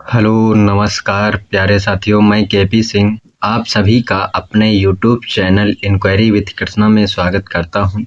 Hello नमस्कार प्यारे साथियों, मैं केपी सिंह आप सभी का अपने YouTube channel inquiry with Krishna में स्वागत करता हूं।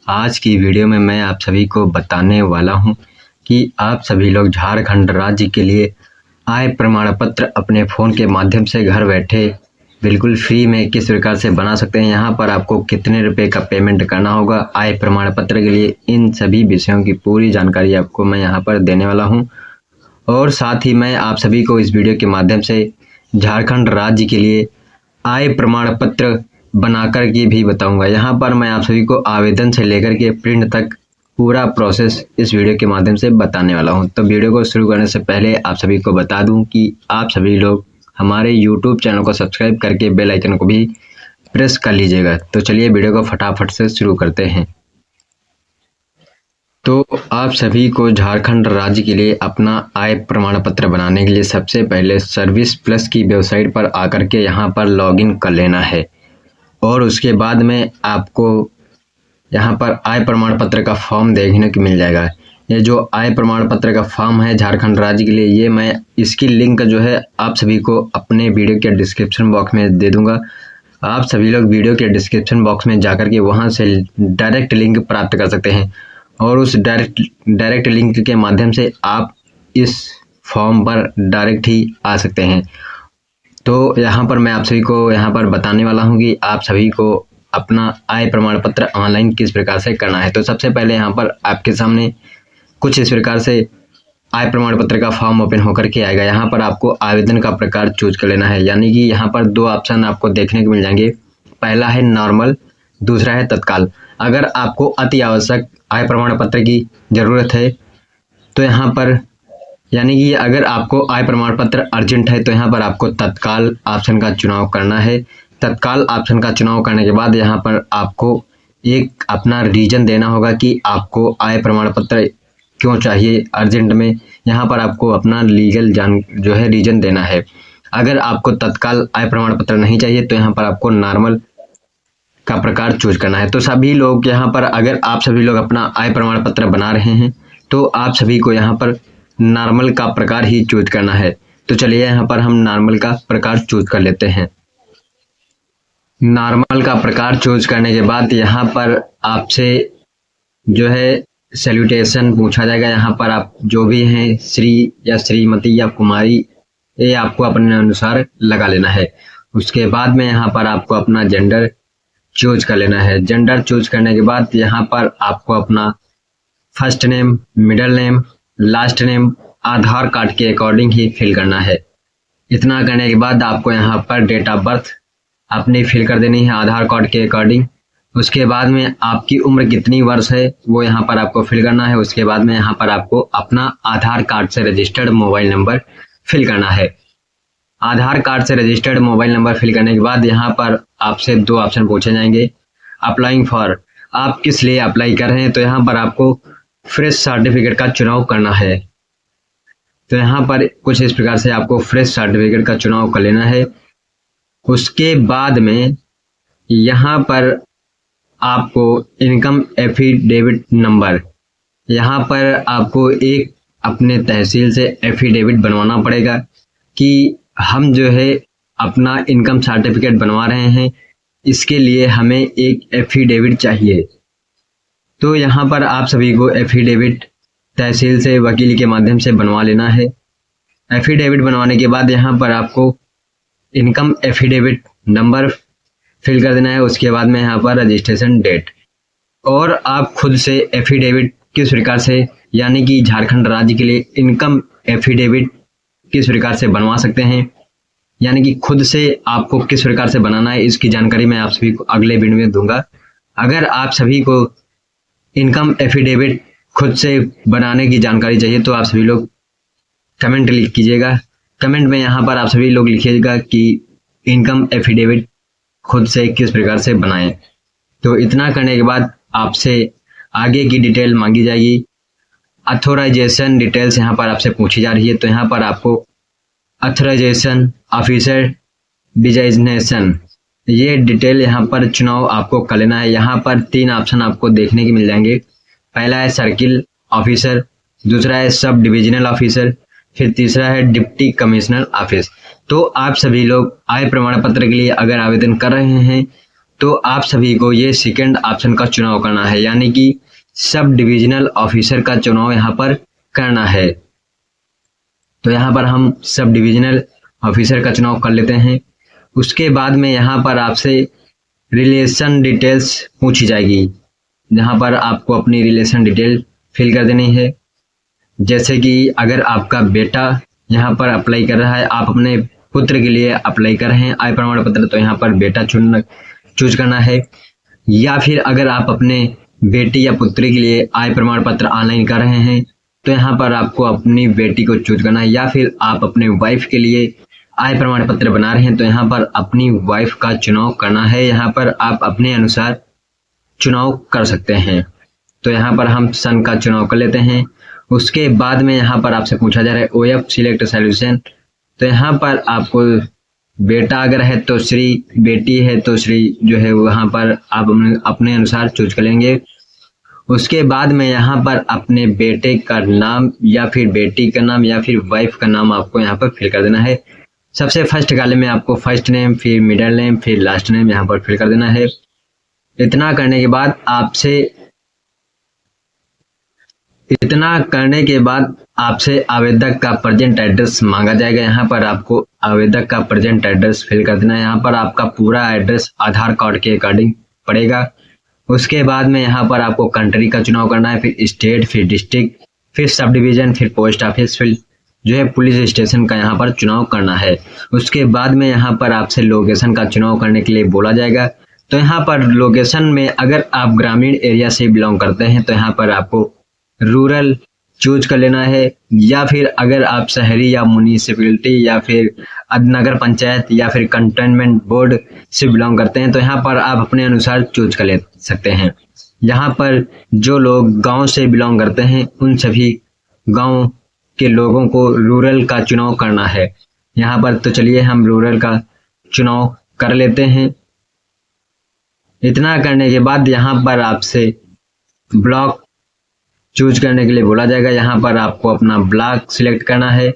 आज की वीडियो में मैं आप सभी को बताने वाला हूं कि आप सभी लोग झारखंड राज्य के लिए आय प्रमाण पत्र अपने फ़ोन के माध्यम से घर बैठे बिल्कुल फ्री में किस प्रकार से बना सकते हैं। यहाँ पर आपको कितने रुपए का पेमेंट करना होगा आय प्रमाण पत्र के लिए, इन सभी विषयों की पूरी जानकारी आपको मैं यहाँ पर देने वाला हूँ। और साथ ही मैं आप सभी को इस वीडियो के माध्यम से झारखंड राज्य के लिए आय प्रमाण पत्र बनाकर के भी बताऊंगा। यहाँ पर मैं आप सभी को आवेदन से लेकर के प्रिंट तक पूरा प्रोसेस इस वीडियो के माध्यम से बताने वाला हूँ। तो वीडियो को शुरू करने से पहले आप सभी को बता दूं कि आप सभी लोग हमारे यूट्यूब चैनल को सब्सक्राइब करके बेल आइकन को भी प्रेस कर लीजिएगा। तो चलिए वीडियो को फटाफट से शुरू करते हैं। तो आप सभी को झारखंड राज्य के लिए अपना आय प्रमाण पत्र बनाने के लिए सबसे पहले सर्विस प्लस की वेबसाइट पर आकर के यहाँ पर लॉगिन कर लेना है। और उसके बाद में आपको यहाँ पर आय प्रमाण पत्र का फॉर्म देखने को मिल जाएगा। ये जो आय प्रमाण पत्र का फॉर्म है झारखंड राज्य के लिए, ये मैं इसकी लिंक जो है आप सभी को अपने वीडियो के डिस्क्रिप्शन बॉक्स में दे दूँगा। आप सभी लोग वीडियो के डिस्क्रिप्शन बॉक्स में जाकर के वहाँ से डायरेक्ट लिंक प्राप्त कर सकते हैं और उस डायरेक्ट लिंक के माध्यम से आप इस फॉर्म पर डायरेक्ट ही आ सकते हैं। तो यहाँ पर मैं आप सभी को यहाँ पर बताने वाला हूँ कि आप सभी को अपना आय प्रमाण पत्र ऑनलाइन किस प्रकार से करना है। तो सबसे पहले यहाँ पर आपके सामने कुछ इस प्रकार से आय प्रमाण पत्र का फॉर्म ओपन होकर के आएगा। यहाँ पर आपको आवेदन का प्रकार चूज कर लेना है, यानी कि यहाँ पर दो ऑप्शन आपको देखने को मिल जाएंगे। पहला है नॉर्मल, दूसरा है तत्काल। अगर आपको अति आवश्यक आय प्रमाण पत्र की ज़रूरत है तो यहाँ पर, यानी कि अगर आपको आय प्रमाण पत्र अर्जेंट है तो यहाँ पर आपको तत्काल ऑप्शन का चुनाव करना है। तत्काल ऑप्शन का चुनाव करने के बाद यहाँ पर आपको एक अपना रीजन देना होगा कि आपको आय प्रमाण पत्र क्यों चाहिए अर्जेंट में। यहाँ पर आपको अपना लीगल जो है रीजन देना है। अगर आपको तत्काल आय प्रमाण पत्र नहीं चाहिए तो यहाँ पर आपको नॉर्मल का प्रकार चूज करना है। तो सभी लोग यहाँ पर, अगर आप सभी लोग अपना आय प्रमाण पत्र बना रहे हैं तो आप सभी को यहाँ पर नॉर्मल का प्रकार ही चूज करना है। तो चलिए यहाँ पर हम नॉर्मल का प्रकार चूज कर लेते हैं। नॉर्मल का प्रकार चूज करने के बाद यहाँ पर आपसे जो है सैल्यूटेशन पूछा जाएगा। यहाँ पर आप जो भी हैं श्री या श्रीमती या कुमारी, ये आपको अपने अनुसार लगा लेना है। उसके बाद में यहाँ पर आपको अपना जेंडर चूज कर लेना है। जेंडर चूज करने के बाद यहाँ पर आपको अपना first name, middle name, last name Aadhaar card के अकॉर्डिंग ही फिल करना है। इतना करने के बाद आपको यहाँ पर डेट ऑफ बर्थ अपनी फिल कर देनी है आधार कार्ड के अकॉर्डिंग। उसके बाद में आपकी उम्र कितनी वर्ष है वो यहाँ पर आपको फिल करना है। उसके बाद में यहाँ पर आपको अपना आधार कार्ड से रजिस्टर्ड मोबाइल नंबर फिल करना है। आधार कार्ड से रजिस्टर्ड मोबाइल नंबर फिल करने के बाद यहाँ पर आपसे दो ऑप्शन पूछे जाएंगे। अप्लाइंग फॉर, आप किस लिए अप्लाई कर रहे हैं, तो यहाँ पर आपको फ्रेश सर्टिफिकेट का चुनाव करना है। तो यहाँ पर कुछ इस प्रकार से आपको फ्रेश सर्टिफिकेट का चुनाव कर लेना है। उसके बाद में यहाँ पर आपको इनकम एफिडेविट नंबर, यहाँ पर आपको एक अपने तहसील से एफिडेविट बनवाना पड़ेगा कि हम जो है अपना इनकम सर्टिफिकेट बनवा रहे हैं, इसके लिए हमें एक एफिडेविट चाहिए। तो यहाँ पर आप सभी को एफिडेविट तहसील से वकील के माध्यम से बनवा लेना है। एफिडेविट बनवाने के बाद यहाँ पर आपको इनकम एफिडेविट नंबर फिल कर देना है। उसके बाद में यहाँ पर रजिस्ट्रेशन डेट, और आप खुद से एफिडेविट किस प्रकार से, यानी कि झारखंड राज्य के लिए इनकम एफिडेविट किस प्रकार से बनवा सकते हैं, यानी कि खुद से आपको किस प्रकार से बनाना है, इसकी जानकारी मैं आप सभी को अगले वीडियो में दूंगा। अगर आप सभी को इनकम एफिडेविट खुद से बनाने की जानकारी चाहिए तो आप सभी लोग कमेंट लिख कीजिएगा। कमेंट में यहाँ पर आप सभी लोग लिखिएगा कि इनकम एफिडेविट खुद से किस प्रकार से बनाएं। तो इतना करने के बाद आपसे आगे की डिटेल मांगी जाएगी। अथोराइजेशन डिटेल्स यहाँ पर आपसे पूछी जा रही है। तो यहाँ पर आपको अथोराइजेशन ऑफिसर डिजाइनेशन, ये डिटेल यहाँ पर चुनाव आपको कर लेना है। यहाँ पर तीन ऑप्शन आपको देखने के मिल जाएंगे। पहला है सर्किल ऑफिसर, दूसरा है सब डिविजनल ऑफिसर, फिर तीसरा है डिप्टी कमिश्नर ऑफिस। तो आप सभी लोग आय प्रमाण पत्र के लिए अगर आवेदन कर रहे हैं तो आप सभी को ये सेकंड ऑप्शन का चुनाव करना है, यानी कि सब डिविजनल ऑफिसर का चुनाव यहाँ पर करना है। तो यहाँ पर हम सब डिविजनल ऑफिसर का चुनाव कर लेते हैं। उसके बाद में यहाँ पर आपसे रिलेशन डिटेल्स पूछी जाएगी, यहाँ पर आपको अपनी रिलेशन डिटेल फिल कर देनी है। जैसे कि अगर आपका बेटा यहाँ पर अप्लाई कर रहा है, आप अपने पुत्र के लिए अप्लाई कर रहे हैं आय प्रमाण पत्र, तो यहाँ पर बेटा चूज करना है। या फिर अगर आप अपने बेटी या पुत्री के लिए आय प्रमाण पत्र ऑनलाइन कर रहे हैं तो यहाँ पर आपको अपनी बेटी को चूज करना है। या फिर आप अपने वाइफ के लिए आय प्रमाण पत्र बना रहे हैं तो यहाँ पर अपनी वाइफ का चुनाव करना है। यहाँ पर आप अपने अनुसार चुनाव कर सकते हैं। तो यहाँ पर हम सन का चुनाव कर लेते हैं। उसके बाद में यहाँ पर आपसे पूछा जा रहा है OF सिलेक्ट सॉल्यूशन। तो यहाँ पर आपको बेटा अगर है तो श्री, बेटी है तो श्री जो है वहाँ पर आप अपने अनुसार चूज कर लेंगे। उसके बाद में यहाँ पर अपने बेटे का नाम या फिर बेटी का नाम या फिर वाइफ का नाम आपको यहाँ पर फिल कर देना है। सबसे फर्स्ट कॉलम में आपको फर्स्ट नेम, फिर मिडिल नेम, फिर लास्ट नेम यहाँ पर फिल कर देना है। इतना करने के बाद आपसे आवेदक का प्रेजेंट एड्रेस मांगा जाएगा। यहाँ पर आपको आवेदक का प्रेजेंट एड्रेस फिल कर देना है। यहाँ पर आपका पूरा एड्रेस आधार कार्ड के अकॉर्डिंग पड़ेगा। उसके बाद में यहाँ पर आपको कंट्री का चुनाव करना है, फिर स्टेट, फिर डिस्ट्रिक्ट, फिर सब डिवीजन, फिर पोस्ट ऑफिस, फिर जो है पुलिस स्टेशन का यहाँ पर चुनाव करना है। उसके बाद में यहाँ पर आपसे लोकेशन का चुनाव करने के लिए बोला जाएगा। तो यहाँ पर लोकेशन में अगर आप ग्रामीण एरिया से बिलोंग करते हैं तो यहाँ पर आपको रूरल चूज कर लेना है। या फिर अगर आप शहरी या म्यूनिसिपैलिटी या फिर नगर पंचायत या फिर कंटेनमेंट बोर्ड से बिलोंग करते हैं तो यहाँ पर आप अपने अनुसार चूज कर ले सकते हैं। यहाँ पर जो लोग गांव से बिलोंग करते हैं उन सभी गांव के लोगों को रूरल का चुनाव करना है यहाँ पर। तो चलिए हम रूरल का चुनाव कर लेते हैं। इतना करने के बाद यहाँ पर आपसे ब्लॉक चूज करने के लिए बोला जाएगा। यहाँ पर आपको अपना ब्लॉक सिलेक्ट करना है।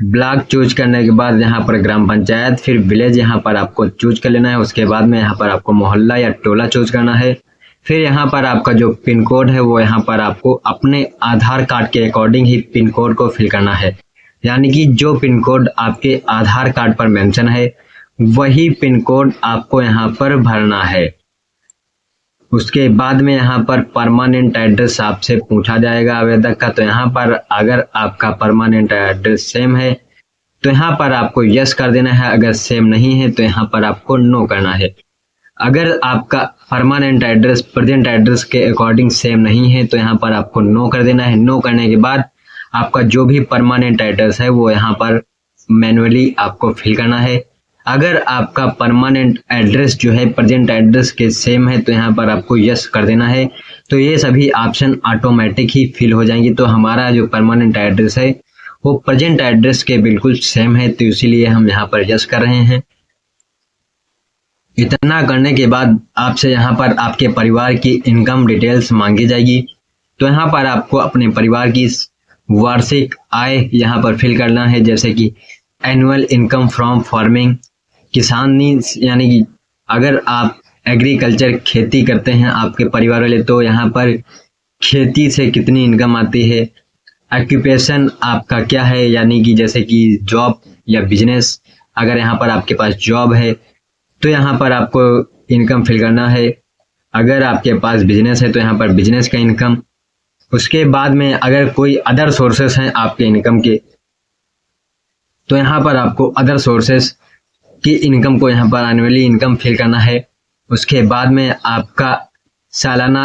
ब्लॉक चूज करने के बाद यहाँ पर ग्राम पंचायत, फिर विलेज यहाँ पर आपको चूज कर लेना है। उसके बाद में यहाँ पर आपको मोहल्ला या टोला चूज करना है। फिर यहाँ पर आपका जो पिन कोड है वो यहाँ पर आपको अपने आधार कार्ड के अकॉर्डिंग ही पिन कोड को फिल करना है, यानी कि जो पिन कोड आपके आधार कार्ड पर मेंशन है वही पिन कोड आपको यहाँ पर भरना है। उसके बाद में यहाँ पर परमानेंट एड्रेस आपसे पूछा जाएगा आवेदक का। तो यहाँ पर अगर आपका परमानेंट एड्रेस सेम है तो यहाँ पर आपको यस कर देना है, अगर सेम नहीं है तो यहाँ पर आपको नो करना है। अगर आपका परमानेंट एड्रेस प्रेजेंट एड्रेस के अकॉर्डिंग सेम नहीं है तो यहाँ पर आपको नो कर देना है। नो करने के बाद आपका जो भी परमानेंट एड्रेस है वो यहाँ पर मैन्युअली आपको फिल करना है। अगर आपका परमानेंट एड्रेस जो है प्रेजेंट एड्रेस के सेम है तो यहाँ पर आपको यस कर देना है। तो ये सभी ऑप्शन ऑटोमेटिक ही फिल हो जाएंगी। तो हमारा जो परमानेंट एड्रेस है वो प्रेजेंट एड्रेस के बिल्कुल सेम है, तो इसीलिए हम यहाँ पर यस कर रहे हैं। इतना करने के बाद आपसे यहाँ पर आपके परिवार की इनकम डिटेल्स मांगी जाएगी। तो यहाँ पर आपको अपने परिवार की वार्षिक आय यहाँ पर फिल करना है, जैसे कि एनुअल इनकम फ्रॉम फार्मिंग, किसानी, यानी कि अगर आप एग्रीकल्चर खेती करते हैं आपके परिवार वाले तो यहाँ पर खेती से कितनी इनकम आती है। ऑक्यूपेशन आपका क्या है, यानी कि जैसे कि जॉब या बिजनेस, अगर यहाँ पर आपके पास जॉब है तो यहाँ पर आपको इनकम फिल करना है। अगर आपके पास बिजनेस है तो यहाँ पर बिजनेस का इनकम। उसके बाद में अगर कोई अदर सोर्सेस हैं आपके इनकम के तो यहाँ पर आपको अदर सोर्सेस की इनकम को यहाँ पर एनुअली इनकम फिल करना है। उसके बाद में आपका सालाना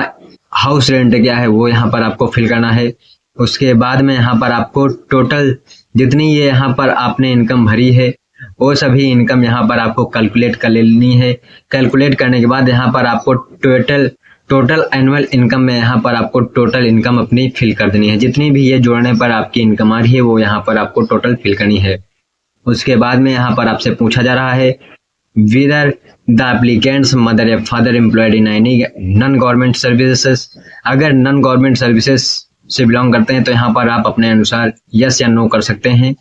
हाउस रेंट क्या है वो यहाँ पर आपको फिल करना है। उसके बाद में यहाँ पर आपको टोटल जितनी ये यहाँ पर आपने इनकम भरी है वो सभी इनकम यहाँ पर आपको कैलकुलेट कर लेनी है। कैलकुलेट करने के बाद यहाँ पर आपको टोटल एनुअल इनकम में यहाँ पर आपको टोटल इनकम अपनी फिल कर देनी है। जितनी भी ये जोड़ने पर आपकी इनकम आ रही है वो यहाँ पर आपको टोटल फिल करनी है। उसके बाद में यहाँ पर आपसे पूछा जा रहा है whether the applicant's mother या father employed in any non government services। अगर नॉन गवर्नमेंट सर्विसेज से बिलोंग करते हैं तो यहाँ पर आप अपने अनुसार यस या नो कर सकते हैं।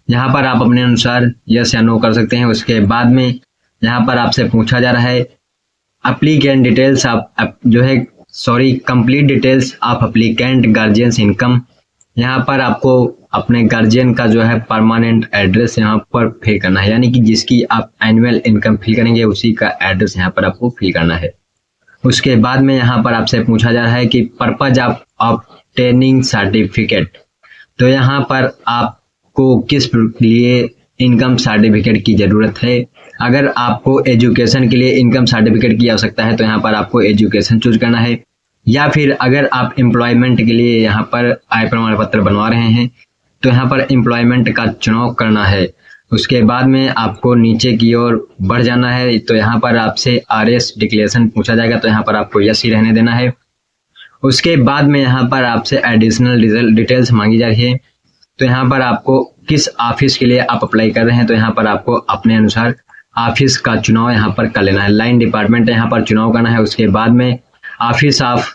यहाँ पर आप अपने अनुसार यस या नो कर सकते हैं। उसके बाद में यहाँ पर आपसे पूछा जा रहा है एप्लीकेंट डिटेल्स आप जो है complete details of applicant guardians income. यहाँ पर आपको अपने गार्जियन का जो है परमानेंट एड्रेस यहाँ पर फिल करना है, यानी कि जिसकी आप एनुअल इनकम फिल करेंगे उसी का एड्रेस यहाँ पर आपको फिल करना है। उसके बाद में यहाँ पर आपसे पूछा जा रहा है कि पर्पज ऑफ ऑब्टेनिंग सर्टिफिकेट। तो यहाँ पर आपको किस लिए इनकम सर्टिफिकेट की ज़रूरत है। अगर आपको एजुकेशन के लिए इनकम सर्टिफिकेट की आवश्यकता है तो यहाँ पर आपको एजुकेशन चूज करना है, या फिर अगर आप एम्प्लॉयमेंट के लिए यहाँ पर आय प्रमाण पत्र बनवा रहे हैं तो यहाँ पर एम्प्लॉयमेंट का चुनाव करना है। उसके बाद में आपको नीचे की ओर बढ़ जाना है, तो यहाँ पर आपसे आरएस डिक्लेरेशन पूछा जाएगा तो यहाँ पर आपको यस ही रहने देना है। उसके बाद में यहाँ पर आपसे एडिशनल डिटेल्स मांगी जा रही है, तो यहाँ पर आपको किस ऑफिस के लिए आप अप्लाई कर रहे हैं तो यहाँ पर आपको अपने अनुसार ऑफिस का चुनाव यहाँ पर कर लेना है। लाइन डिपार्टमेंट यहाँ पर चुनाव करना है। उसके बाद में ऑफिस ऑफ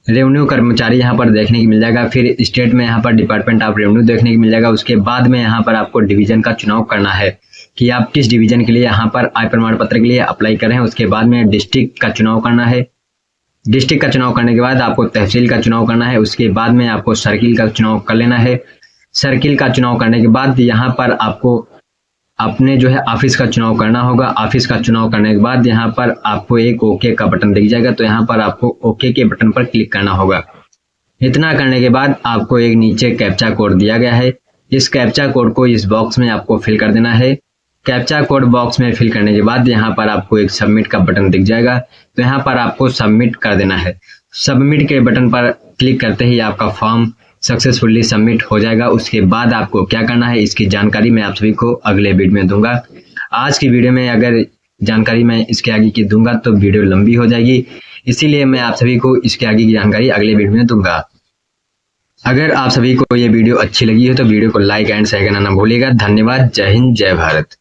रेवेन्यू कर्मचारी यहाँ पर देखने की मिल जाएगा, फिर स्टेट में यहाँ पर डिपार्टमेंट ऑफ रेवेन्यू देखने की मिल जाएगा। उसके बाद में यहाँ पर आपको डिवीजन का चुनाव करना है कि आप किस डिवीजन के लिए यहाँ पर आय प्रमाण पत्र के लिए अप्लाई कर रहे हैं। उसके बाद में डिस्ट्रिक्ट का चुनाव करना है। डिस्ट्रिक्ट का चुनाव करने के बाद आपको तहसील का चुनाव करना है। उसके बाद में आपको सर्किल का चुनाव कर लेना है। सर्किल का चुनाव करने के बाद यहाँ पर आपको अपने जो है ऑफिस का चुनाव करना होगा। ऑफिस का चुनाव करने के बाद यहाँ पर आपको एक ओके का बटन दिख जाएगा, तो यहाँ पर आपको ओके के बटन पर क्लिक करना होगा। इतना करने के बाद आपको एक नीचे कैप्चा कोड दिया गया है। इस कैप्चा कोड को इस बॉक्स में आपको फिल कर देना है। कैप्चा कोड बॉक्स में फिल करने के बाद यहाँ पर आपको एक सबमिट का बटन दिख जाएगा, तो यहाँ पर आपको सबमिट कर देना है। सबमिट के बटन पर क्लिक करते ही आपका फॉर्म सक्सेसफुली सबमिट हो जाएगा। उसके बाद आपको क्या करना है इसकी जानकारी मैं आप सभी को अगले वीडियो में दूंगा। आज की वीडियो में अगर जानकारी मैं इसके आगे की दूंगा तो वीडियो लंबी हो जाएगी, इसीलिए मैं आप सभी को इसके आगे की जानकारी अगले वीडियो में दूंगा। अगर आप सभी को ये वीडियो अच्छी लगी हो तो वीडियो को लाइक एंड शेयर करना ना भूलिएगा। धन्यवाद। जय हिंद, जय भारत।